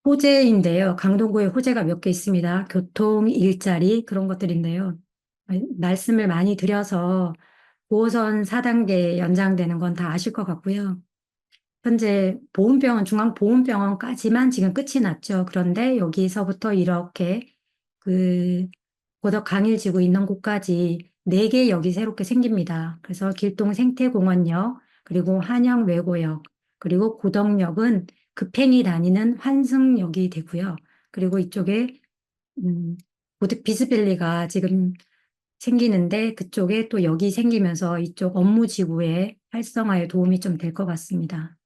호재인데요. 강동구에 호재가 몇 개 있습니다. 교통, 일자리 그런 것들인데요. 말씀을 많이 드려서 5호선 4단계 연장되는 건 다 아실 것 같고요. 현재 보훈병원, 중앙보훈병원까지만 지금 끝이 났죠. 그런데 여기서부터 이렇게 그 고덕 강일지구 있는 곳까지 4개 역이 새롭게 생깁니다. 그래서 길동 생태공원역, 그리고 한양외고역, 그리고 고덕역은 급행이 다니는 환승역이 되고요. 그리고 이쪽에 고득 비즈밸리가 지금 생기는데 그쪽에 또 역이 생기면서 이쪽 업무지구의 활성화에 도움이 좀 될 것 같습니다.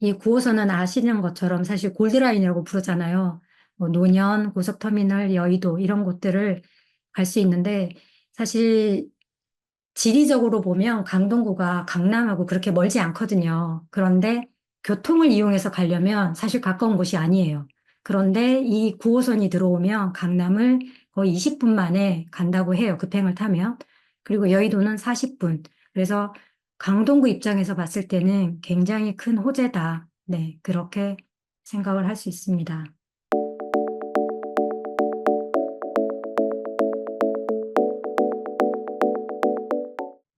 이 9호선은 아시는 것처럼 사실 골드라인이라고 부르잖아요. 뭐 노년, 고속터미널, 여의도 이런 곳들을 갈 수 있는데 사실 지리적으로 보면 강동구가 강남하고 그렇게 멀지 않거든요. 그런데 교통을 이용해서 가려면 사실 가까운 곳이 아니에요. 그런데 이 9호선이 들어오면 강남을 거의 20분 만에 간다고 해요. 급행을 타면. 그리고 여의도는 40분. 그래서 강동구 입장에서 봤을 때는 굉장히 큰 호재다. 네, 그렇게 생각을 할 수 있습니다.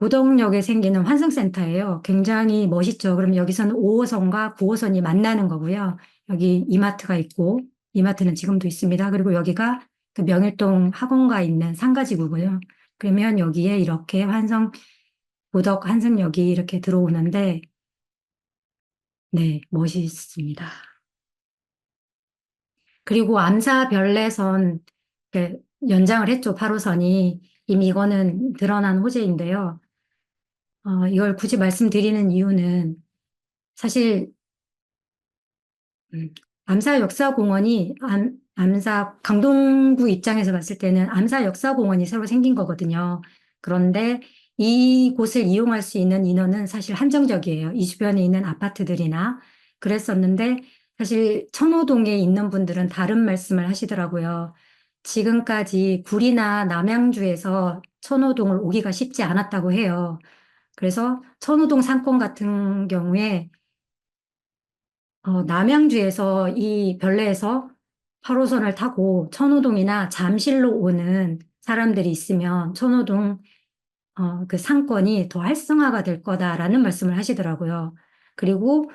고덕역에 생기는 환승센터예요. 굉장히 멋있죠. 그럼 여기서는 5호선과 9호선이 만나는 거고요. 여기 이마트가 있고, 이마트는 지금도 있습니다. 그리고 여기가 그 명일동 학원가 있는 상가지구고요. 그러면 여기에 이렇게 고덕 환승역이 이렇게 들어오는데, 네, 멋있습니다. 그리고 암사별내선 그 연장을 했죠. 8호선이. 이미 이거는 드러난 호재인데요. 이걸 굳이 말씀드리는 이유는 사실 음, 암사 역사공원이 암사 강동구 입장에서 봤을 때는 암사 역사공원이 새로 생긴 거거든요. 그런데 이곳을 이용할 수 있는 인원은 사실 한정적이에요. 이 주변에 있는 아파트들이나 그랬었는데 사실 천호동에 있는 분들은 다른 말씀을 하시더라고요. 지금까지 구리나 남양주에서 천호동을 오기가 쉽지 않았다고 해요. 그래서 천호동 상권 같은 경우에 남양주에서 이 별내에서 8호선을 타고 천호동이나 잠실로 오는 사람들이 있으면 천호동 그 상권이 더 활성화가 될 거다라는 말씀을 하시더라고요. 그리고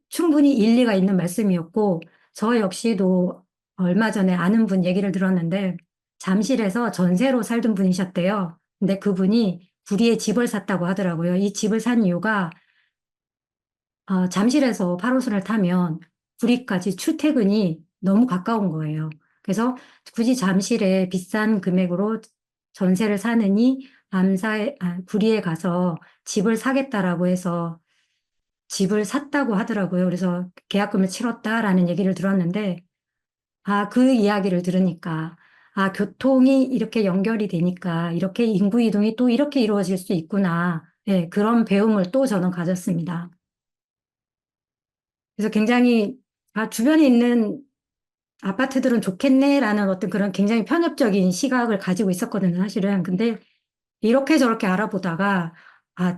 충분히 일리가 있는 말씀이었고 저 역시도 얼마 전에 아는 분 얘기를 들었는데 잠실에서 전세로 살던 분이셨대요. 근데 그분이 구리에 집을 샀다고 하더라고요. 이 집을 산 이유가 잠실에서 8호선을 타면 구리까지 출퇴근이 너무 가까운 거예요. 그래서 굳이 잠실에 비싼 금액으로 전세를 사느니 구리에 가서 집을 사겠다라고 해서 집을 샀다고 하더라고요. 그래서 계약금을 치렀다라는 얘기를 들었는데, 그 이야기를 들으니까, 교통이 이렇게 연결이 되니까 이렇게 인구 이동이 또 이렇게 이루어질 수 있구나. 네, 그런 배움을 또 저는 가졌습니다. 그래서 굉장히 주변에 있는 아파트들은 좋겠네라는 어떤 그런 굉장히 편협적인 시각을 가지고 있었거든요, 사실은. 근데 이렇게 저렇게 알아보다가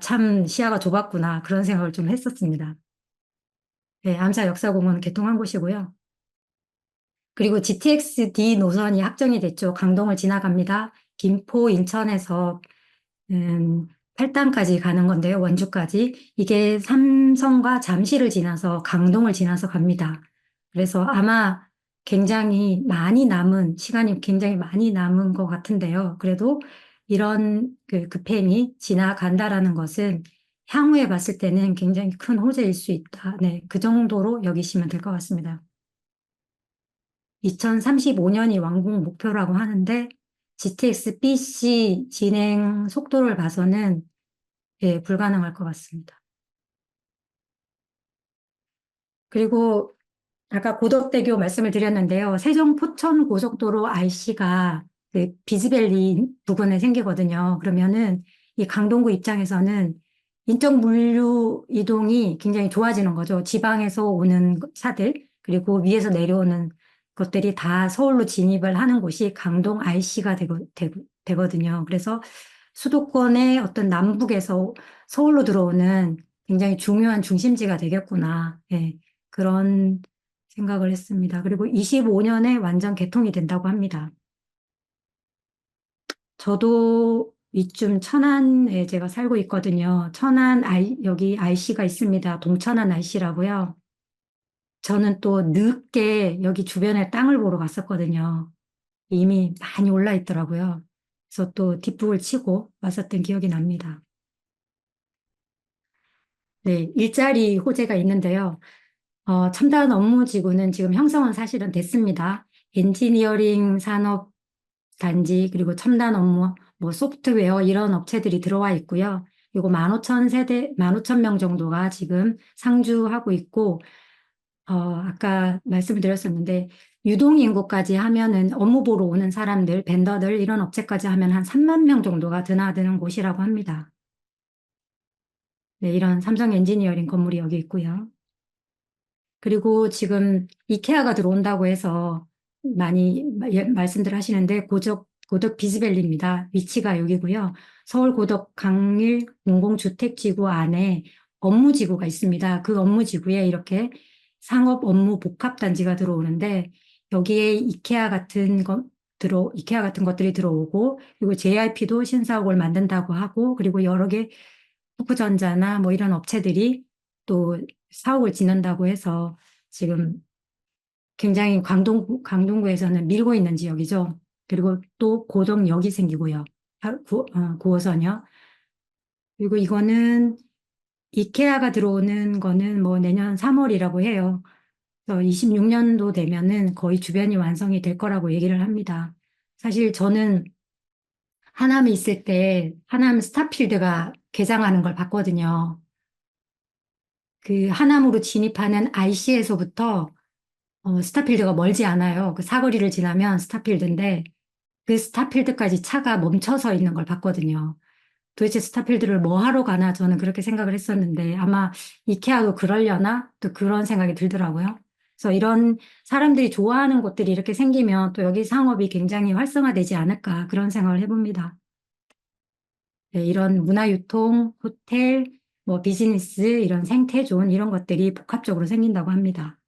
참 시야가 좁았구나 그런 생각을 좀 했었습니다. 네, 암사 역사공원 개통한 곳이고요. 그리고 GTX-D 노선이 확정이 됐죠. 강동을 지나갑니다. 김포, 인천에서 팔당까지 가는 건데요, 원주까지. 이게 삼성과 잠실을 지나서 강동을 지나서 갑니다. 그래서 아마 시간이 굉장히 많이 남은 것 같은데요. 그래도 이런 그 급행이 지나간다라는 것은 향후에 봤을 때는 굉장히 큰 호재일 수 있다. 네, 그 정도로 여기시면 될 것 같습니다. 2035년이 완공 목표라고 하는데 GTX PC 진행 속도를 봐서는 예, 불가능할 것 같습니다. 그리고 아까 고덕대교 말씀을 드렸는데요. 세종 포천 고속도로 RC가 그 비즈밸리 부근에 생기거든요. 그러면은 이 강동구 입장에서는 인적 물류 이동이 굉장히 좋아지는 거죠. 지방에서 오는 차들, 그리고 위에서 내려오는 것들이 다 서울로 진입을 하는 곳이 강동 RC가 되거든요. 그래서 수도권의 어떤 남북에서 서울로 들어오는 굉장히 중요한 중심지가 되겠구나. 예, 그런 생각을 했습니다. 그리고 25년에 완전 개통이 된다고 합니다. 저도 이쯤 천안에 제가 살고 있거든요. 여기 IC가 있습니다. 동천안 IC라고요. 저는 또 늦게 여기 주변에 땅을 보러 갔었거든요. 이미 많이 올라 있더라고요. 그래서 또 뒷북을 치고 왔었던 기억이 납니다. 네, 일자리 호재가 있는데요. 첨단 업무지구는 지금 형성은 사실은 됐습니다. 엔지니어링 산업 단지, 그리고 첨단 업무, 뭐 소프트웨어 이런 업체들이 들어와 있고요. 그리고 15,000명 정도가 지금 상주하고 있고, 아까 말씀을 드렸었는데, 유동인구까지 하면은 업무 보러 오는 사람들, 벤더들, 이런 업체까지 하면 한 3만 명 정도가 드나드는 곳이라고 합니다. 네, 이런 삼성 엔지니어링 건물이 여기 있고요. 그리고 지금 이케아가 들어온다고 해서 많이 말씀들 하시는데 고덕 비즈밸리입니다. 위치가 여기고요. 서울 고덕 강일 공공주택지구 안에 업무지구가 있습니다. 그 업무지구에 이렇게 상업 업무 복합단지가 들어오는데 여기에 이케아 같은 것들이 들어오고 그리고 JRP도 신사옥을 만든다고 하고 그리고 여러 개 후쿠전자나 뭐 이런 업체들이 또 사옥을 짓는다고 해서 지금 굉장히 강동구에서는 밀고 있는 지역이죠. 그리고 또 고덕역이 생기고요. 9호선이요. 그리고 이거는 이케아가 들어오는 거는 뭐 내년 3월이라고 해요. 그래서 26년도 되면은 거의 주변이 완성이 될 거라고 얘기를 합니다. 사실 저는 하남에 있을 때 하남 스타필드가 개장하는 걸 봤거든요. 그 하남으로 진입하는 IC에서부터 스타필드가 멀지 않아요. 그 사거리를 지나면 스타필드인데 그 스타필드까지 차가 멈춰서 있는 걸 봤거든요. 도대체 스타필드를 뭐 하러 가나 저는 그렇게 생각을 했었는데 아마 이케아도 그러려나 또 그런 생각이 들더라고요. 그래서 이런 사람들이 좋아하는 곳들이 이렇게 생기면 또 여기 상업이 굉장히 활성화되지 않을까 그런 생각을 해봅니다. 네, 이런 문화유통, 호텔, 뭐 비즈니스, 이런 생태존 이런 것들이 복합적으로 생긴다고 합니다.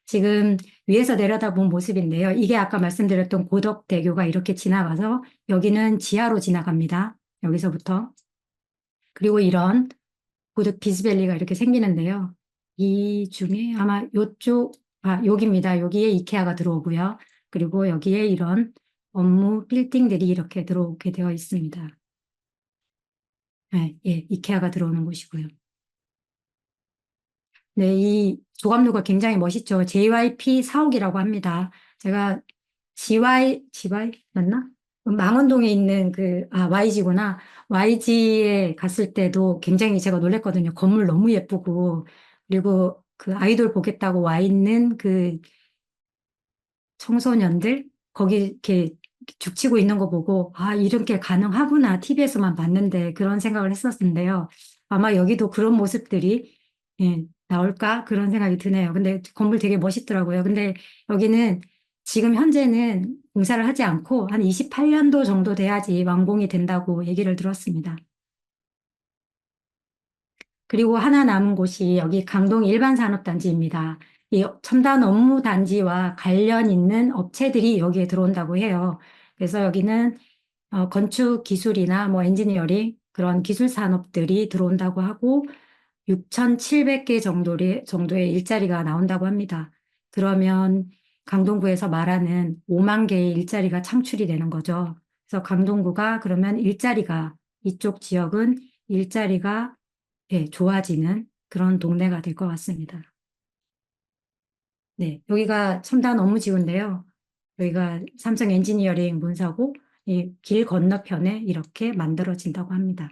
지금 위에서 내려다본 모습인데요. 이게 아까 말씀드렸던 고덕대교가 이렇게 지나가서 여기는 지하로 지나갑니다. 여기서부터. 그리고 이런 고덕 비즈밸리가 이렇게 생기는데요. 이 중에 아마 여기입니다. 여기에 이케아가 들어오고요. 그리고 여기에 이런 업무 빌딩들이 이렇게 들어오게 되어 있습니다. 네, 예, 이케아가 들어오는 곳이고요. 네, 이 조감로가 굉장히 멋있죠. JYP 사옥이라고 합니다. 제가 GY 맞나? 망원동에 있는 YG구나. YG에 갔을 때도 굉장히 제가 놀랬거든요. 건물 너무 예쁘고, 그리고 그 아이돌 보겠다고 와 있는 그 청소년들 거기 이렇게 죽치고 있는 거 보고 아 이런 게 가능하구나 TV에서만 봤는데 그런 생각을 했었는데요. 아마 여기도 그런 모습들이 나올까 그런 생각이 드네요. 근데 건물 되게 멋있더라고요. 근데 여기는 지금 현재는 공사를 하지 않고 한 28년도 정도 돼야지 완공이 된다고 얘기를 들었습니다. 그리고 하나 남은 곳이 여기 강동 일반산업단지입니다. 이 첨단 업무 단지와 관련 있는 업체들이 여기에 들어온다고 해요. 그래서 여기는 건축 기술이나 뭐 엔지니어링 그런 기술 산업들이 들어온다고 하고 6,700개 정도의 일자리가 나온다고 합니다. 그러면 강동구에서 말하는 5만 개의 일자리가 창출이 되는 거죠. 그래서 강동구가 그러면 이쪽 지역은 일자리가 예, 좋아지는 그런 동네가 될 것 같습니다. 네, 여기가 첨단 업무지구인데요. 여기가 삼성 엔지니어링 문사고 이 길 건너편에 이렇게 만들어진다고 합니다.